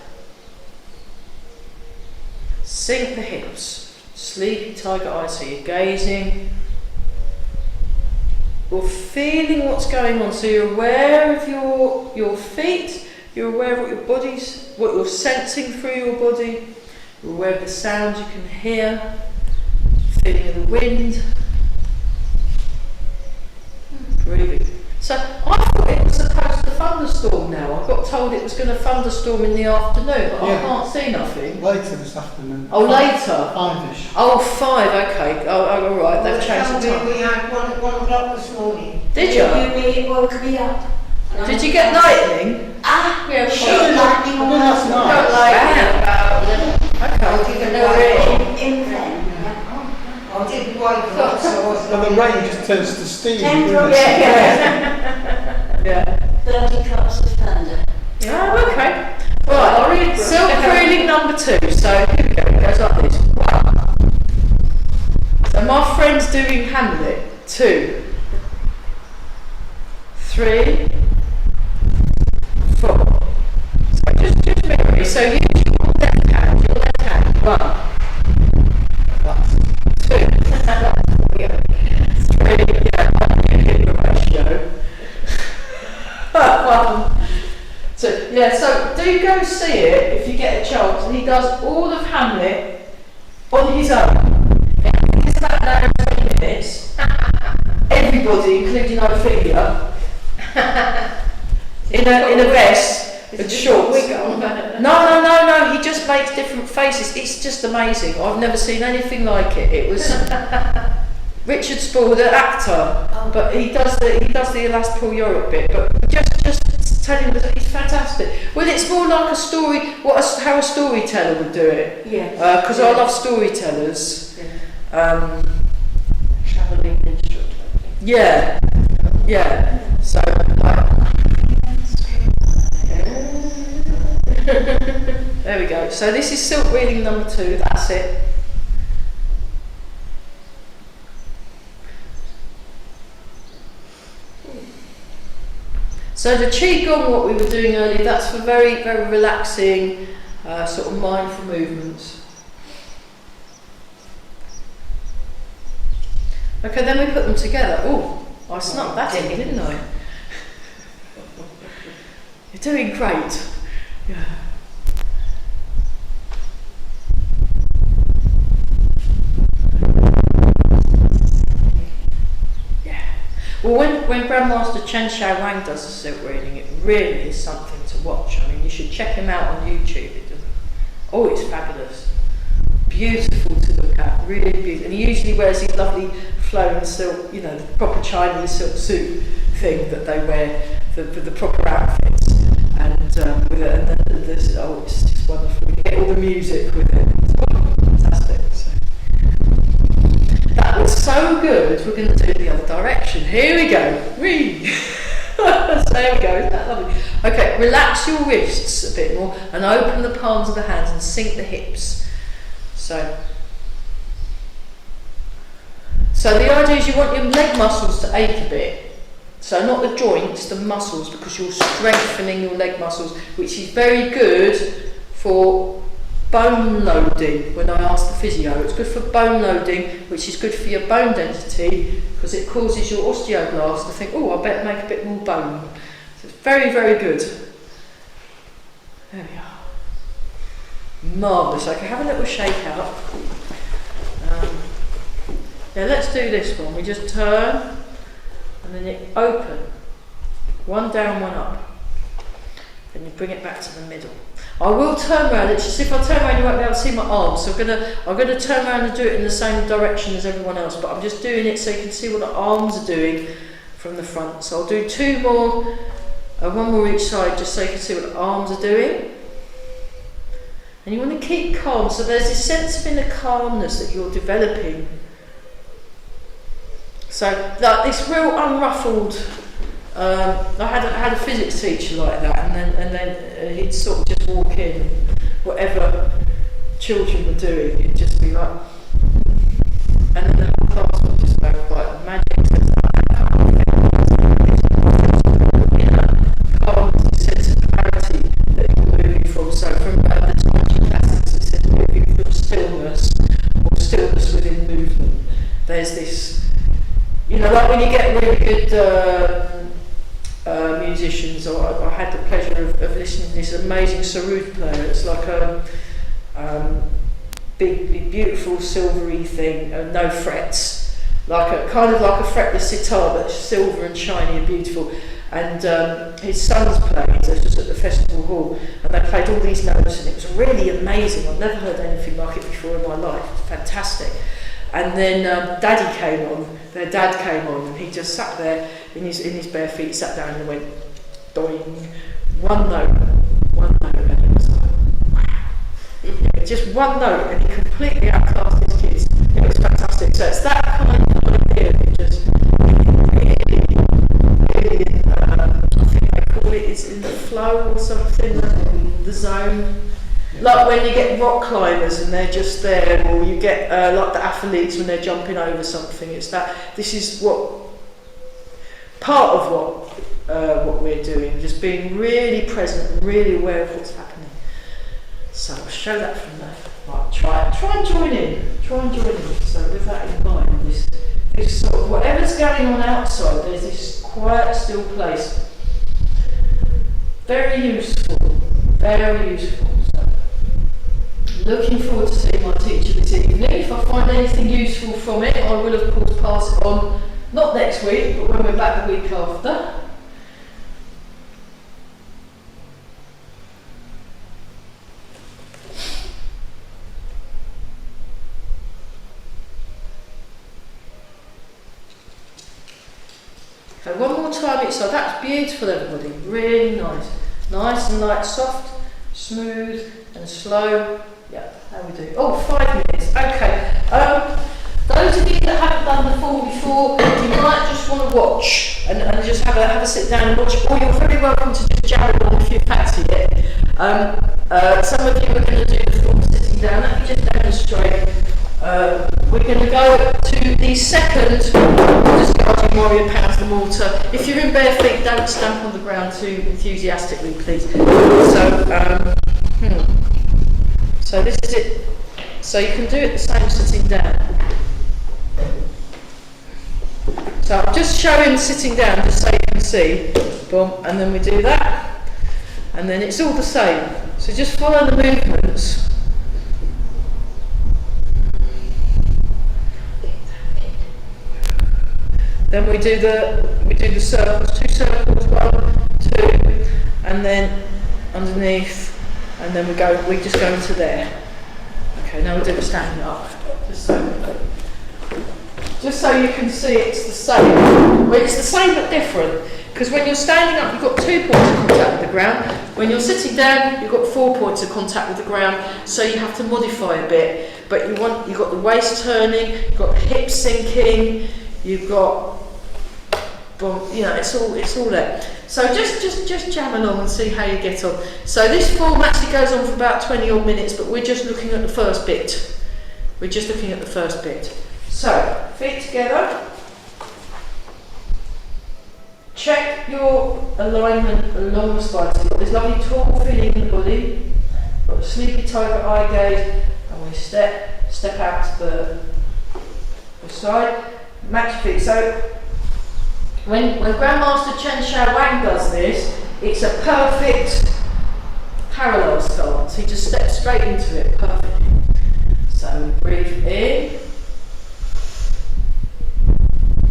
[SPEAKER 1] Sink the hips. Sleepy tiger eyes, so you're gazing. You're feeling what's going on, so you're aware of your feet, you're aware of what your body's, what you're sensing through your body, you're aware of the sounds you can hear, feeling of the wind. Breathing. So I thought it was supposed to thunderstorm now. I got told it was going to thunderstorm in the afternoon, but I can't see nothing.
[SPEAKER 3] Later this afternoon.
[SPEAKER 1] Oh, later?
[SPEAKER 3] 5ish.
[SPEAKER 1] Oh, 5, okay. Oh, all right, they've changed the time.
[SPEAKER 2] We had 1 o'clock this morning.
[SPEAKER 1] Did you?
[SPEAKER 2] It woke me up.
[SPEAKER 1] Did you get lightning?
[SPEAKER 4] We have
[SPEAKER 2] She lightning all
[SPEAKER 3] That's
[SPEAKER 2] last
[SPEAKER 3] nice.
[SPEAKER 2] night.
[SPEAKER 1] Okay.
[SPEAKER 2] I didn't know in then. I didn't wake up, so I wasn't.
[SPEAKER 3] Well, the rain just turns to steam.
[SPEAKER 2] 10
[SPEAKER 3] doesn't
[SPEAKER 2] drops
[SPEAKER 3] it?
[SPEAKER 1] Yeah.
[SPEAKER 2] 30 cups of thunder.
[SPEAKER 1] Oh, okay. Right, silk reeling number 2. So here we go. It goes like this. 1. So my friend's doing Hamlet. 2, 3, 4. So just mirror me. So use your left hand. 1.
[SPEAKER 3] That's
[SPEAKER 1] 2, 3, yeah, hip ratio. 1. So, yeah, so do go see it if you get a chance. And he does all of Hamlet on his own. It's about an hour and 20 minutes. Everybody, including Ophelia, in a vest with shorts. No, he just makes different faces. It's just amazing. I've never seen anything like it. It was Richard Spall, the actor, but he does the Alas Paul Yorick bit. But just tell him that he's fantastic. Well, it's more like a story. How a storyteller would do it.
[SPEAKER 4] Yeah.
[SPEAKER 1] Because I love storytellers.
[SPEAKER 4] Travelling instructor.
[SPEAKER 1] Yeah. So go. So this is silk reading number 2, that's it. So the Qigong, what we were doing earlier, that's for very, very relaxing, sort of mindful movements. Okay, then we put them together. Oh, I snuck that in, didn't I? You're doing great. Yeah. Yeah. Well, when Grandmaster Chen Wang does the silk reading, it really is something to watch. I mean, you should check him out on YouTube. Oh, it's fabulous. Beautiful to look at, really beautiful. And he usually wears these lovely flowing silk, you know, the proper Chinese silk suit thing that they wear for the proper outfits. And with it, and then there's, oh, it's just wonderful. You get all the music with it. It's fantastic. So. That was so good. We're going to do it the other direction. Here we go. Whee! So there we go. Isn't that lovely? Okay, relax your wrists a bit more and open the palms of the hands and sink the hips. So the idea is you want your leg muscles to ache a bit. So not the joints, the muscles, because you're strengthening your leg muscles, which is very good for bone loading. When I asked the physio, it's good for bone loading, which is good for your bone density, because it causes your osteoblasts to think, oh, I better make a bit more bone. So it's very, very good. There we are. Marvellous. Okay, have a little shake out. Yeah, let's do this one. We just turn. And then it open, one down, one up. Then you bring it back to the middle. I will turn around. It's just if I turn around, you won't be able to see my arms. So I'm gonna turn around and do it in the same direction as everyone else. But I'm just doing it so you can see what the arms are doing from the front. So I'll do 2 more, one more each side, just so you can see what the arms are doing. And you want to keep calm. So there's this sense of inner calmness that you're developing. So like this real unruffled, I had a physics teacher like that, and then he'd sort of just walk in, whatever children were doing, he'd just be like, and then the whole class would just go quite magic. So it's like calm, sense of clarity that you're moving from. So from the Chinese classics, it says moving from stillness or stillness within movement. There's this. You know, like when you get really good musicians, or I had the pleasure of listening to this amazing sarod player. It's like a big, beautiful, silvery thing, no frets, like a kind of like a fretless sitar, but silver and shiny and beautiful. And his sons played, it was just at the festival hall, and they played all these notes, and it was really amazing. I've never heard anything like it before in my life. It was fantastic. And then Daddy came on, their dad came on, and he just sat there in his bare feet, sat down and went, doing one note, and it was like, wow. Just one note, and he completely outclassed his kids. It was fantastic. So it's that kind of idea of just really, I think they call it, it's in the flow or something, the zone. Like when you get rock climbers and they're just there, or you get like the athletes when they're jumping over something. It's that this is what part of what we're doing, just being really present and really aware of what's happening. So I'll show that from there. Right, try and join in. So with that in mind, this sort of whatever's going on outside, there's this quiet, still place. Very useful. Very useful. Looking forward to seeing my teacher this evening. If I find anything useful from it, I will of course pass it on, not next week, but when we're back the week after. Okay, one more time each side. That's beautiful, everybody. Really nice. Nice and light, soft, smooth and slow. Yeah, how we do? Oh, 5 minutes. Okay. Those of you that haven't done the fall before, you might just want to watch and just have a sit down and watch, or you're very welcome to just jam along if you fancy it. Some of you are going to do the fall sitting down. Let me just demonstrate. We're going to go to the second discarding warrior pounds the mortar. If you're in bare feet, don't stamp on the ground too enthusiastically, please. So this is it. So you can do it the same sitting down. So I'm just showing sitting down just so you can see. Boom, and then we do that. And then it's all the same. So just follow the movements. Then we do the circles, 2 circles, 1, 2, and then underneath, and then we just go into there. Okay, now we'll do the standing up, just so you can see it's the same. Well, it's the same but different, because when you're standing up, you've got 2 points of contact with the ground. When you're sitting down, you've got 4 points of contact with the ground, so you have to modify a bit. But you've got the waist turning, you've got the hips sinking, you've got, it's all there. So just jam along and see how you get on. So this form actually goes on for about 20 odd minutes, but we're just looking at the first bit. So feet together. Check your alignment along the spine. So you've got this lovely tall feeling in the body. Got the sleepy tiger eye gaze, and we step out to the side. Match your feet. So when Grandmaster Chen does this, it's a perfect parallel stance. He just steps straight into it perfectly. So breathe in,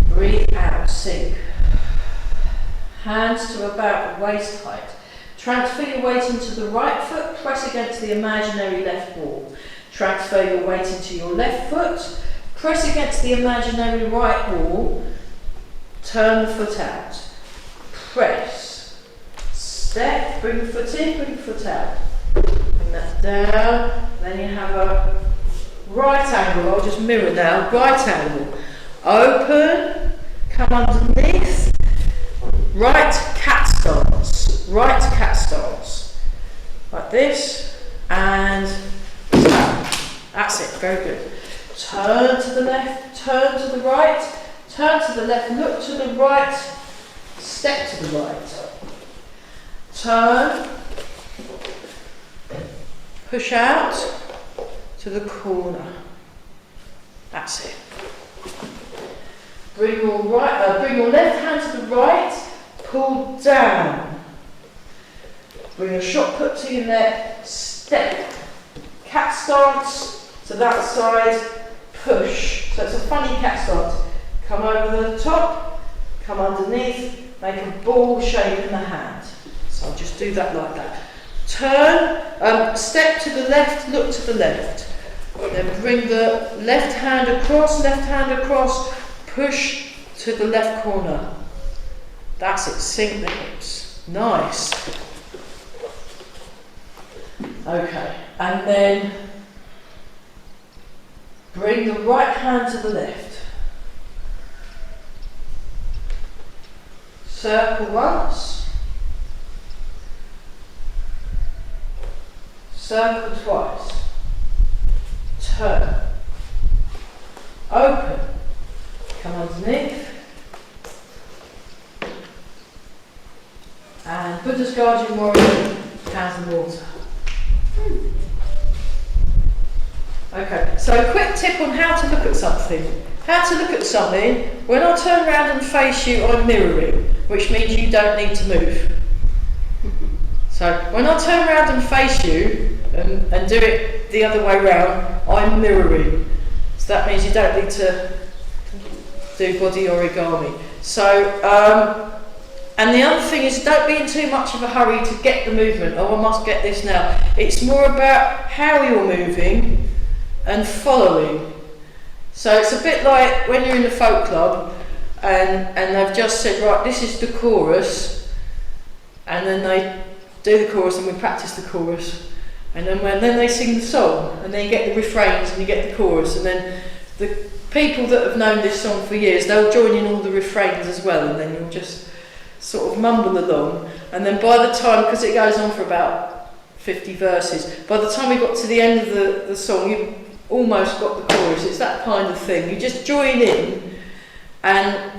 [SPEAKER 1] breathe out, sink. Hands to about waist height. Transfer your weight into the right foot, press against the imaginary left wall. Transfer your weight into your left foot, press against the imaginary right wall. Turn the foot out, press, step, bring the foot in, bring the foot out, bring that down, then you have a right angle, I'll just mirror now, right angle, open, come underneath, right cat stance, like this, and that's it, very good. Turn to the left, turn to the right, turn to the left, look to the right, step to the right. Turn, push out to the corner. That's it. Bring your left hand to the right, pull down. Bring your shot put to your neck, step. Cat stance to that side, push. So it's a funny cat stance. Come over the top, come underneath, make a ball shape in the hand. So I'll just do that like that. Turn, step to the left, look to the left. Then bring the left hand across, push to the left corner. That's it, sink the hips. Nice. Okay, and then bring the right hand to the left. Circle once, circle twice, turn, open, come underneath, and Buddha's Guardian Warrior, pounds of water. Okay, so a quick tip on how to look at something. When I turn around and face you, I'm mirroring, which means you don't need to move. So when I turn around and face you and do it the other way round, I'm mirroring. So that means you don't need to do body origami. So, and the other thing is, don't be in too much of a hurry to get the movement. Oh, I must get this now. It's more about how you're moving and following. So it's a bit like when you're in the folk club and they've just said, right, this is the chorus, and then they do the chorus and we practice the chorus, and then they sing the song, and then you get the refrains and you get the chorus, and then the people that have known this song for years, they'll join in all the refrains as well, and then you'll just sort of mumble along, and then by the time, because it goes on for about 50 verses, by the time we got to the end of the song, you've almost got the chorus. It's that kind of thing. You just join in, and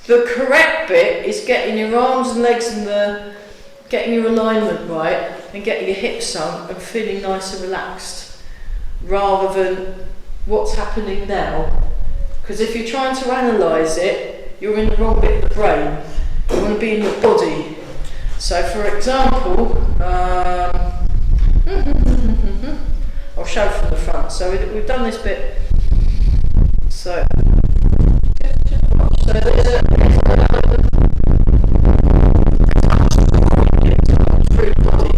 [SPEAKER 1] the correct bit is getting your arms and legs and getting your alignment right, and getting your hips sunk and feeling nice and relaxed, rather than what's happening now. Because if you're trying to analyse it, you're in the wrong bit of the brain. You want to be in your body. So for example, I'll show from the front. So we've done this bit. So there's a through the body.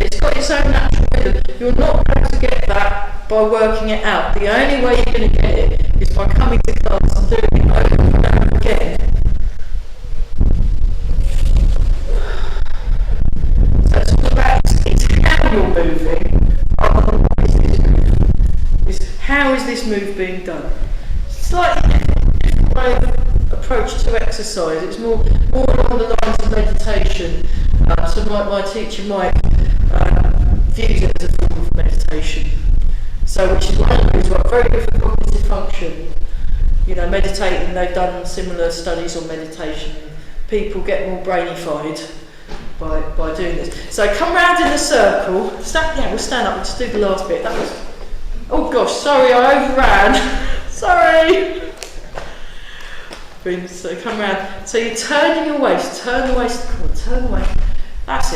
[SPEAKER 1] It's got its own natural rhythm. You're not going to get that by working it out. The only way you're going to get it is by coming to class and doing it over and over again. So it's all about it's how you're moving, rather than what is this move. It's how is this move being done? Slightly different way of approach to exercise. It's more along the lines of meditation. So my teacher Mike views it as a form of meditation. So which is one of the reasons why very good for cognitive function. You know, meditating, they've done similar studies on meditation. People get more brainified by doing this. So come round in a circle. We'll stand up and just do the last bit. That was, oh gosh, sorry, I overran. Sorry. So come round. So you're turning your waist, turn the waist, come on, turn the waist. That's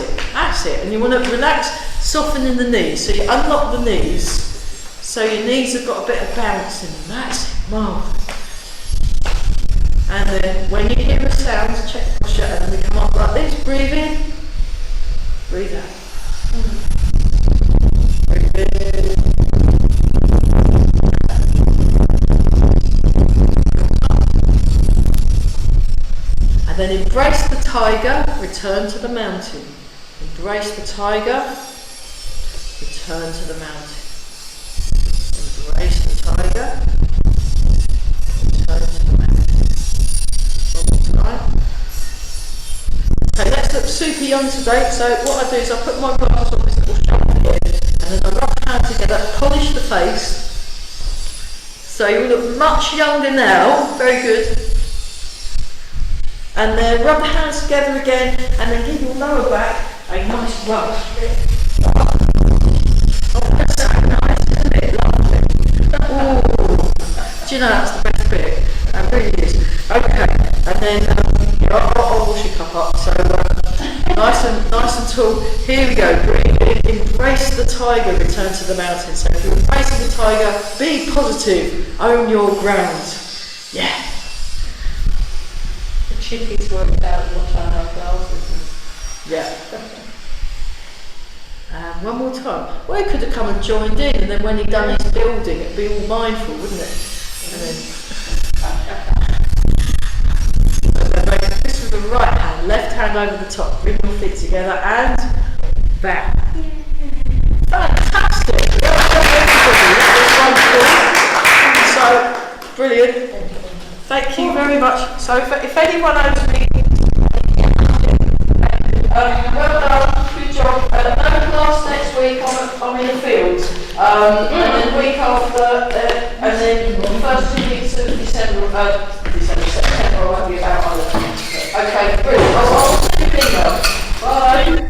[SPEAKER 1] it. And you want to relax, soften in the knees. So you unlock the knees, so your knees have got a bit of bounce in them. That's it, marvellous. And then when you hear a sound, check the posture, and then we come up like this, breathe in, breathe out. Breathe in. And then embrace the tiger, return to the mountain. Embrace the tiger, return to the mountain. Embrace the tiger, return to the mountain. One more time. Okay, let's look super young today. So what I do is I put my glasses on this little shoulder here, and then I rub my hand together, polish the face. So you look much younger now, very good. And then rub the hands together again, and then give your lower back a nice rub. Oh, that's so nice, isn't it? Lovely. Ooh. Do you know that's the best bit? It really is. Okay, and then I'll wash your cup up. So nice and tall. Here we go. Breathe in. Embrace the tiger. Return to the mountain. So if you're embracing the tiger, be positive. Own your ground. Yeah.
[SPEAKER 4] Chickies worked out what time our classes.
[SPEAKER 1] Yeah. One more time. Well, he could have come and joined in, and then when he'd done his building, it'd be all mindful, wouldn't it? And then this with the right hand, left hand over the top, bring your feet together, and back. Fantastic! That was wonderful. So, brilliant. Thank you very much. So if anyone owes me, well done, good job. No class next week, I'm in the field. And then the week after, and then the first 2 weeks of September, I won't be about either. Okay, brilliant. I'll send you an email. Bye.